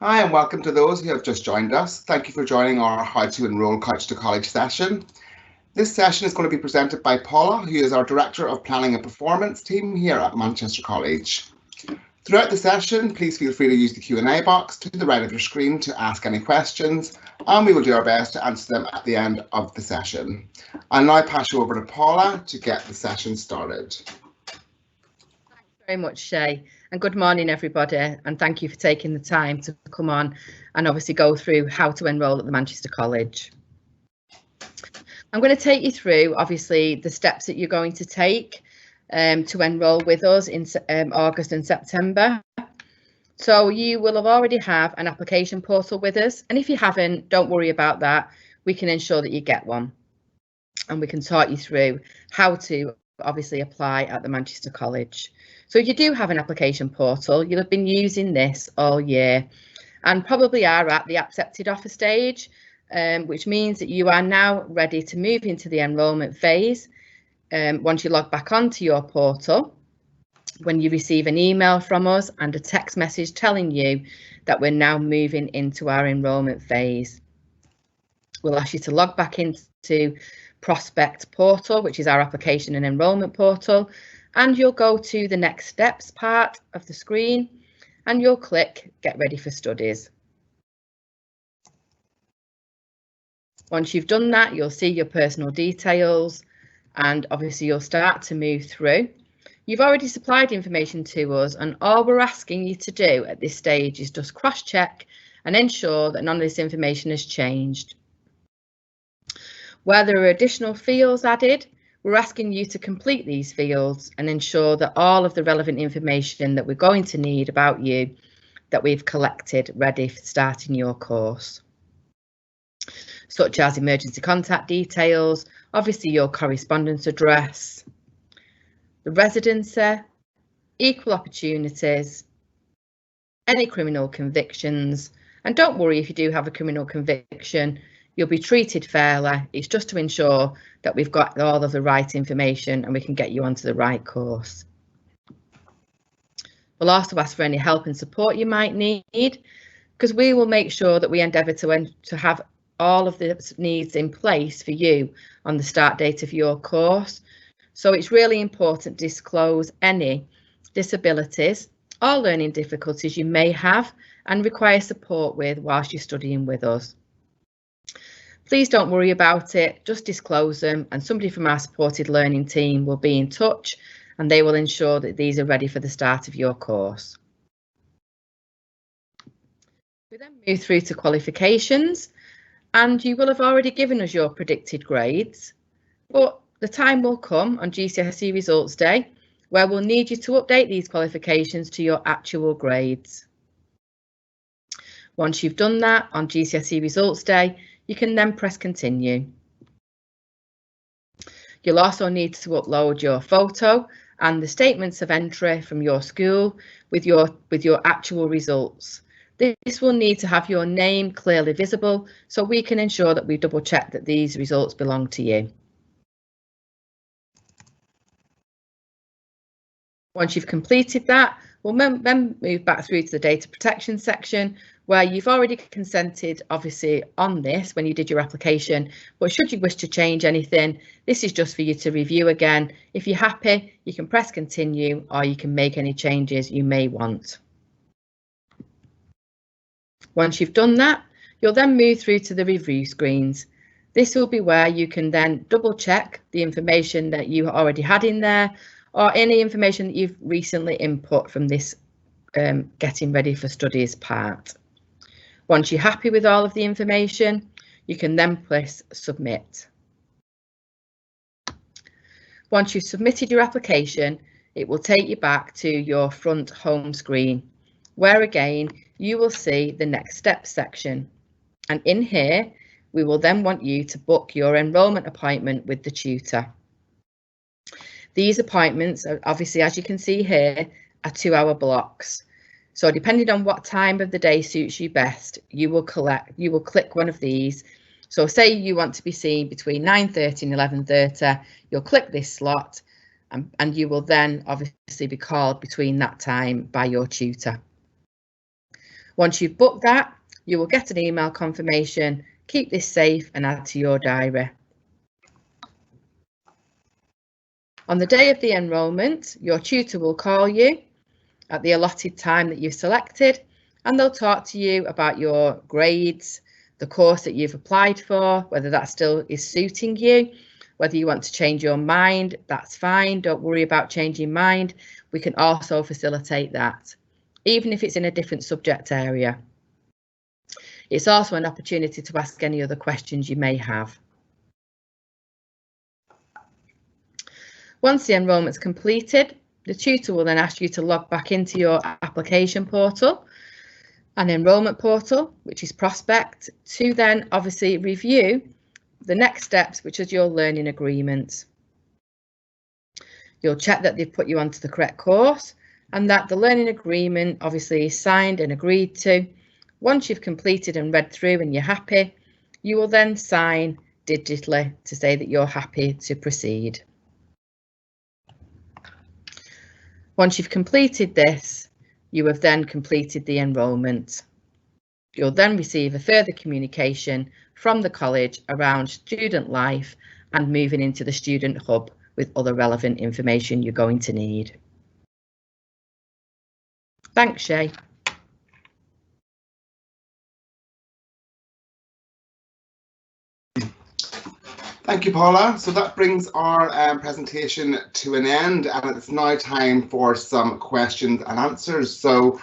Hi and welcome to those who have just joined us. Thank you for joining our How to Enrol Couch to College session. This session is going to be presented by Paula, who is our Director of Planning and Performance team here at Manchester College. Throughout the session, please feel free to use the Q&A box to the right of your screen to ask any questions, and we will do our best to answer them at the end of the session. I'll now pass you over to Paula to get the session started. Thanks very much, Shay, and good morning everybody, and thank you for taking the time to come on and obviously go through how to enrol at the Manchester College. I'm going to take you through obviously the steps that you're going to take to enrol with us in August and September. So you will have already have an application portal with us, and if you haven't, don't worry about that. We can ensure that you get one, and we can talk you through how to obviously apply at the Manchester College. So if you do have an application portal, you'll have been using this all year and probably are at the accepted offer stage, which means that you are now ready to move into the enrolment phase. Once you log back onto your portal, when you receive an email from us and a text message telling you that we're now moving into our enrolment phase. We'll ask you to log back into Prospect portal, which is our application and enrolment portal, and you'll go to the next steps part of the screen and you'll click Get Ready for Studies. Once you've done that, you'll see your personal details and obviously you'll start to move through. You've already supplied information to us, and all we're asking you to do at this stage is just cross-check and ensure that none of this information has changed. Where there are additional fields added, we're asking you to complete these fields and ensure that all of the relevant information that we're going to need about you that we've collected ready for starting your course, such as emergency contact details, obviously your correspondence address, the residency, equal opportunities, any criminal convictions, and don't worry if you do have a criminal conviction, you'll be treated fairly. It's just to ensure that we've got all of the right information and we can get you onto the right course. We'll also ask for any help and support you might need, because we will make sure that we endeavour to have all of the needs in place for you on the start date of your course. So it's really important to disclose any disabilities or learning difficulties you may have and require support with whilst you're studying with us. Please don't worry about it, just disclose them and somebody from our supported learning team will be in touch and they will ensure that these are ready for the start of your course. We then move through to qualifications, and you will have already given us your predicted grades, but the time will come on GCSE results day where we'll need you to update these qualifications to your actual grades. Once you've done that on GCSE results day, you can then press continue. You'll also need to upload your photo and the statements of entry from your school with your actual results. This will need to have your name clearly visible so we can ensure that we double check that these results belong to you. Once you've completed that, we'll then move back through to the data protection section where you've already consented obviously on this when you did your application, but should you wish to change anything, this is just for you to review again. If you're happy, you can press continue or you can make any changes you may want. Once you've done that, you'll then move through to the review screens. This will be where you can then double check the information that you already had in there or any information that you've recently input from this getting ready for studies part. Once you're happy with all of the information, you can then press submit. Once you've submitted your application, it will take you back to your front home screen, where again, you will see the next steps section. And in here, we will then want you to book your enrolment appointment with the tutor. These appointments are obviously, as you can see here, are 2-hour blocks. So depending on what time of the day suits you best, you will click one of these. So say you want to be seen between 9:30 and 11:30, you'll click this slot and you will then obviously be called between that time by your tutor. Once you've booked that, you will get an email confirmation. Keep this safe and add to your diary. On the day of the enrolment, your tutor will call you at the allotted time that you've selected, and they'll talk to you about your grades, the course that you've applied for, whether that still is suiting you, whether you want to change your mind, that's fine. Don't worry about changing mind. We can also facilitate that, even if it's in a different subject area. It's also an opportunity to ask any other questions you may have. Once the enrolment's completed, the tutor will then ask you to log back into your application portal, an enrolment portal, which is Prospect, to then obviously review the next steps, which is your learning agreement. You'll check that they've put you onto the correct course and that the learning agreement obviously is signed and agreed to. Once you've completed and read through and you're happy, you will then sign digitally to say that you're happy to proceed. Once you've completed this, you have then completed the enrolment. You'll then receive a further communication from the college around student life and moving into the student hub with other relevant information you're going to need. Thanks, Shay. Thank you, Paula. So that brings our presentation to an end, and it's now time for some questions and answers. So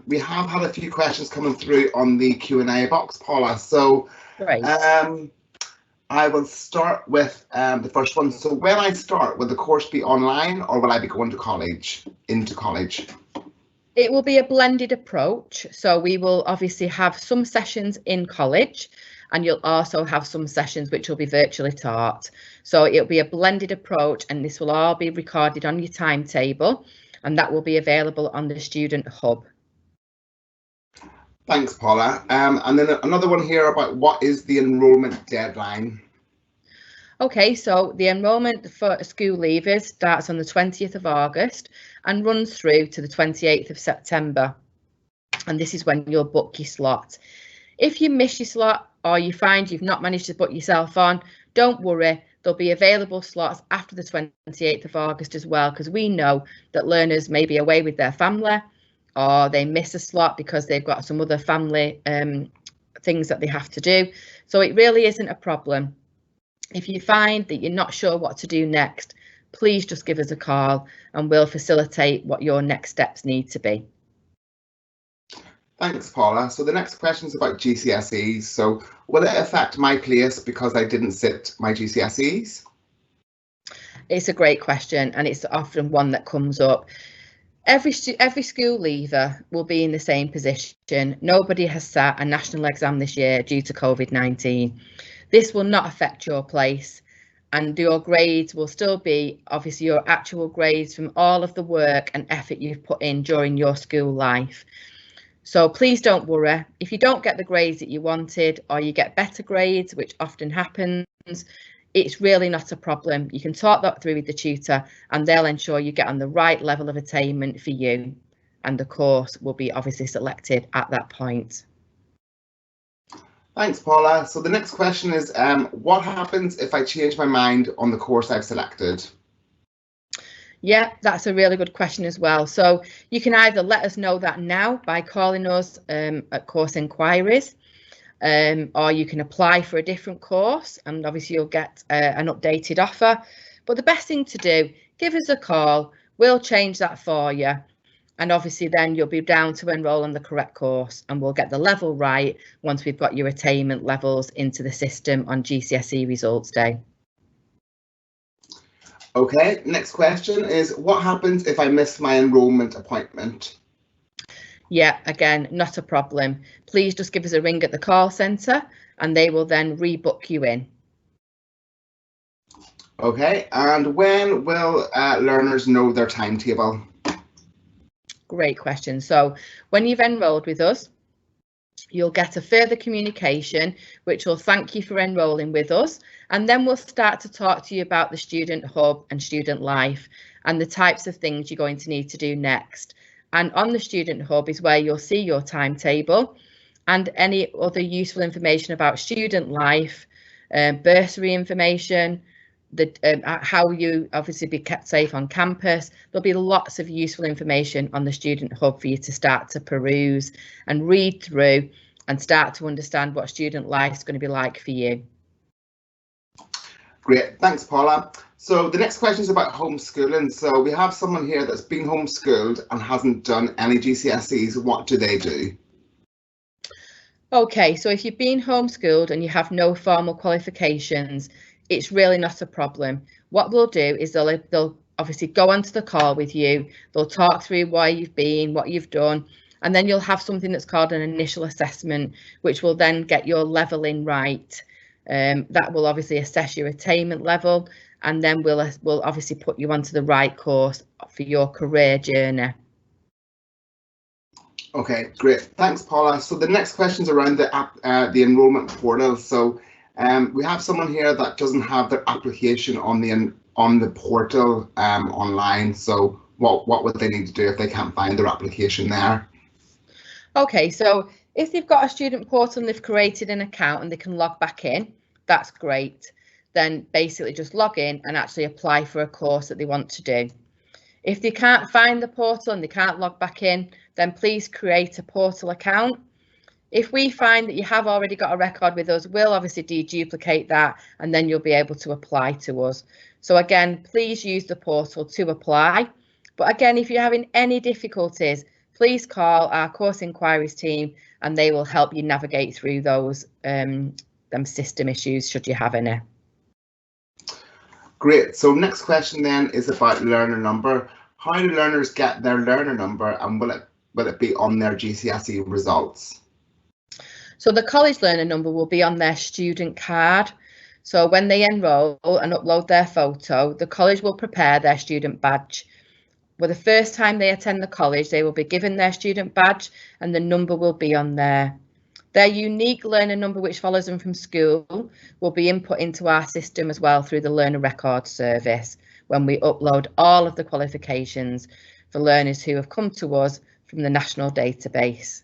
we have had a few questions coming through on the Q&A box, Paula. So I will start with the first one. So when I start, will the course be online or will I be going to college, into college? It will be a blended approach. So we will obviously have some sessions in college, and you'll also have some sessions which will be virtually taught. So it'll be a blended approach, and this will all be recorded on your timetable, and that will be available on the Student Hub. Thanks, Paula. And then another one here about what is the enrolment deadline? Okay, so the enrolment for school leavers starts on the 20th of August and runs through to the 28th of September. And this is when you'll book your slot. If you miss your slot or you find you've not managed to put yourself on, don't worry, there'll be available slots after the 28th of August as well, because we know that learners may be away with their family or they miss a slot because they've got some other family things that they have to do. So it really isn't a problem. If you find that you're not sure what to do next, please just give us a call and we'll facilitate what your next steps need to be. Thanks, Paula. So the next question is about GCSEs. So will it affect my place because I didn't sit my GCSEs? It's a great question, and it's often one that comes up. Every school leaver will be in the same position. Nobody has sat a national exam this year due to COVID-19. This will not affect your place, and your grades will still be obviously your actual grades from all of the work and effort you've put in during your school life. So please don't worry. If you don't get the grades that you wanted, or you get better grades, which often happens, it's really not a problem. You can talk that through with the tutor and they'll ensure you get on the right level of attainment for you, and the course will be obviously selected at that point. Thanks, Paula. So the next question is, what happens if I change my mind on the course I've selected? Yeah, that's a really good question as well. So you can either let us know that now by calling us at course inquiries, or you can apply for a different course and obviously you'll get an updated offer. But the best thing to do, give us a call, we'll change that for you. And obviously then you'll be down to enrol on the correct course, and we'll get the level right once we've got your attainment levels into the system on GCSE results day. Okay, next question is, what happens if I miss my enrolment appointment? Yeah, again, not a problem. Please just give us a ring at the call centre and they will then rebook you in. Okay, and when will learners know their timetable? Great question. So when you've enrolled with us, you'll get a further communication which will thank you for enrolling with us, and then we'll start to talk to you about the student hub and student life and the types of things you're going to need to do next. And on the Student Hub is where you'll see your timetable and any other useful information about student life, bursary information, how you obviously be kept safe on campus. There'll be lots of useful information on the Student Hub for you to start to peruse and read through and start to understand what student life is going to be like for you. Great, thanks Paula. So the next question is about homeschooling. So we have someone here that's been homeschooled and hasn't done any GCSEs. What do they do? Okay, so if you've been homeschooled and you have no formal qualifications, it's really not a problem. What they'll do is they'll obviously go onto the call with you. They'll talk through where you've been, what you've done, and then you'll have something that's called an initial assessment, which will then get your leveling right. That will obviously assess your attainment level, and then we'll obviously put you onto the right course for your career journey. Okay, great. Thanks, Paula. So the next question is around the enrolment portal. So we have someone here that doesn't have their application on the portal online. So what would they need to do if they can't find their application there? Okay, so if they've got a student portal and they've created an account and they can log back in, that's great. Then basically just log in and actually apply for a course that they want to do. If they can't find the portal and they can't log back in, then please create a portal account. If we find that you have already got a record with us, we'll obviously deduplicate that and then you'll be able to apply to us. So again, please use the portal to apply. But again, if you're having any difficulties, please call our course inquiries team and they will help you navigate through those them system issues should you have any. Great. So next question then is about learner number. How do learners get their learner number and will it be on their GCSE results? So the college learner number will be on their student card. So when they enrol and upload their photo, the college will prepare their student badge. Well, the first time they attend the college, they will be given their student badge and the number will be on there. Their unique learner number, which follows them from school, will be input into our system as well through the Learner Record Service when we upload all of the qualifications for learners who have come to us from the national database.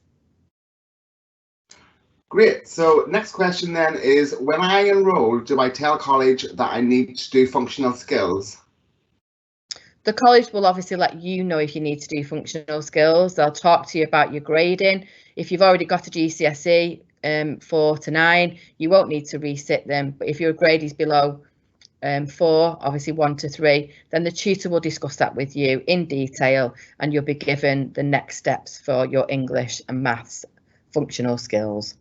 Great. So next question then is, when I enrol, do I tell college that I need to do functional skills? The college will obviously let you know if you need to do functional skills. They'll talk to you about your grading. If you've already got a GCSE 4 to 9, you won't need to resit them. But if your grade is below 4, obviously 1 to 3, then the tutor will discuss that with you in detail and you'll be given the next steps for your English and maths functional skills.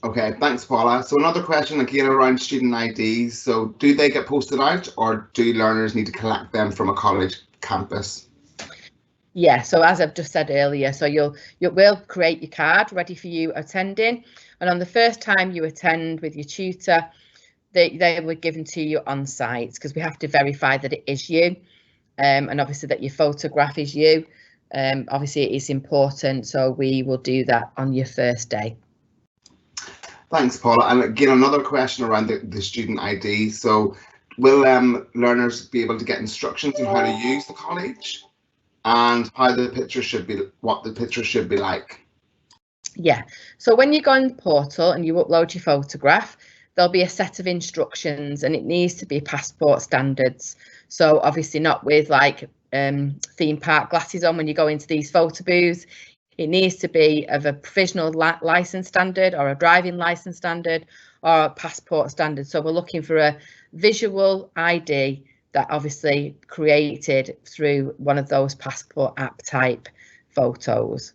Okay, thanks Paula. So another question again around student IDs. So do they get posted out or do learners need to collect them from a college campus? Yeah, so as I've just said earlier, so we'll create your card ready for you attending, and on the first time you attend with your tutor, they were given to you on site because we have to verify that it is you, and obviously that your photograph is you. Obviously it is important, so we will do that on your first day. Thanks, Paula. And again, another question around the student ID. So will learners be able to get instructions on how to use the college and how the picture should be, what the picture should be like? Yeah, so when you go on the portal and you upload your photograph, there'll be a set of instructions and it needs to be passport standards. So obviously not with like theme park glasses on when you go into these photo booths. It needs to be of a provisional license standard or a driving license standard or a passport standard. So we're looking for a visual ID that obviously created through one of those passport app type photos.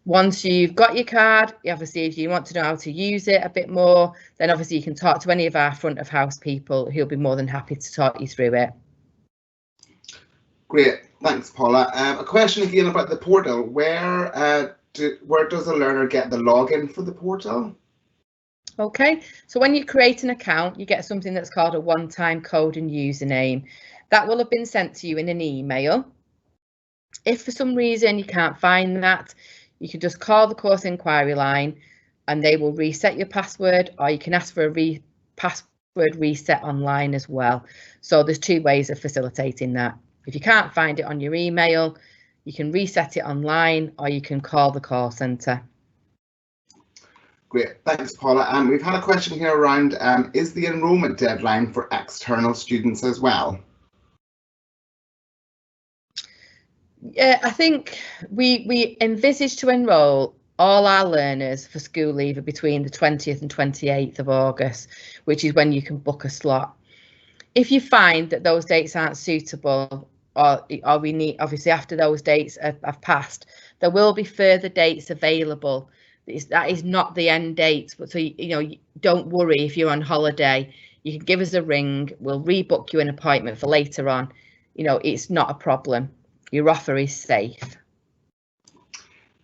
Once you've got your card, obviously if you want to know how to use it a bit more, then obviously you can talk to any of our front of house people who'll be more than happy to talk you through it. Great, thanks Paula. A question again about the portal. Where does a learner get the login for the portal? Okay, so when you create an account, you get something that's called a one-time code and username. That will have been sent to you in an email. If for some reason you can't find that, you can just call the course inquiry line and they will reset your password, or you can ask for a password reset online as well. So there's 2 ways of facilitating that. If you can't find it on your email, You can reset it online or you can call the call centre. Great, thanks Paula. We've had a question here around, is the enrolment deadline for external students as well? Yeah, I think we envisage to enrol all our learners for school leaver between the 20th and 28th of August, which is when you can book a slot. If you find that those dates aren't suitable, or we need, obviously after those dates have passed, there will be further dates available. That is not the end date, but so don't worry if you're on holiday. You can give us a ring, we'll rebook you an appointment for later on. It's not a problem. Your offer is safe.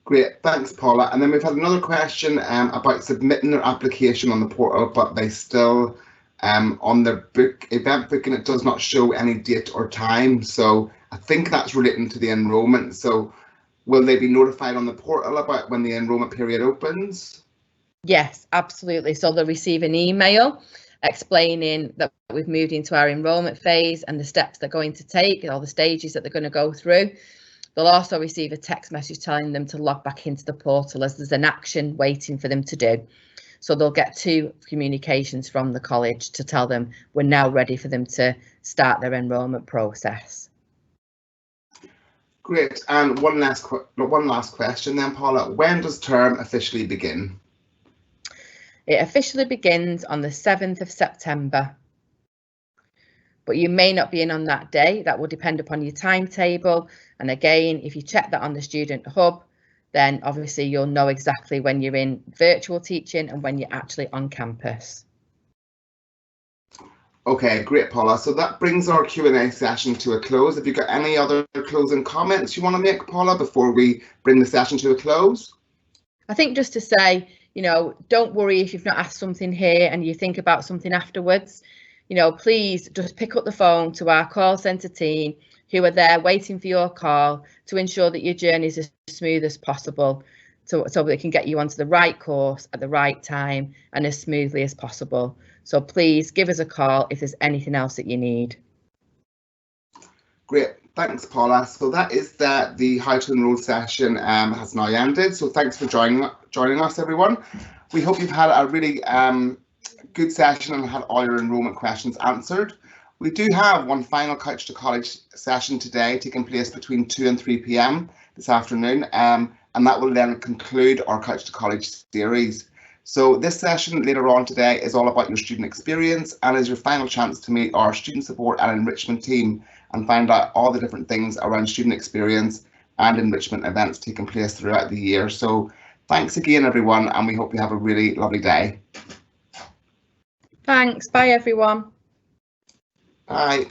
Great, thanks Paula. And then we've had another question about submitting their application on the portal, but they still on their event booking, it does not show any date or time. So I think that's relating to the enrolment. So will they be notified on the portal about when the enrolment period opens? Yes, absolutely. So they'll receive an email explaining that we've moved into our enrolment phase and the steps they're going to take, all the stages that they're going to go through. They'll also receive a text message telling them to log back into the portal as there's an action waiting for them to do. So they'll get 2 communications from the college to tell them we're now ready for them to start their enrolment process. Great. And one last question then, Paula. When does term officially begin? It officially begins on the 7th of September. But you may not be in on that day. That will depend upon your timetable. And again, if you check that on the Student Hub, then obviously you'll know exactly when you're in virtual teaching and when you're actually on campus. Okay, great, Paula. So that brings our Q&A session to a close. Have you got any other closing comments you want to make, Paula, before we bring the session to a close? I think just to say, don't worry if you've not asked something here and you think about something afterwards. Please just pick up the phone to our call centre team who are there waiting for your call to ensure that your journey is as smooth as possible, so they can get you onto the right course at the right time and as smoothly as possible. So please give us a call if there's anything else that you need. Great, thanks Paula. So that is the How to Enrol session has now ended. So thanks for joining us, everyone. We hope you've had a really good session and had all your enrolment questions answered. We do have one final Couch to College session today taking place between 2 and 3 p.m. this afternoon, and that will then conclude our Couch to College series. So this session later on today is all about your student experience and is your final chance to meet our student support and enrichment team and find out all the different things around student experience and enrichment events taking place throughout the year. So thanks again, everyone, and we hope you have a really lovely day. Thanks. Bye, everyone. Bye.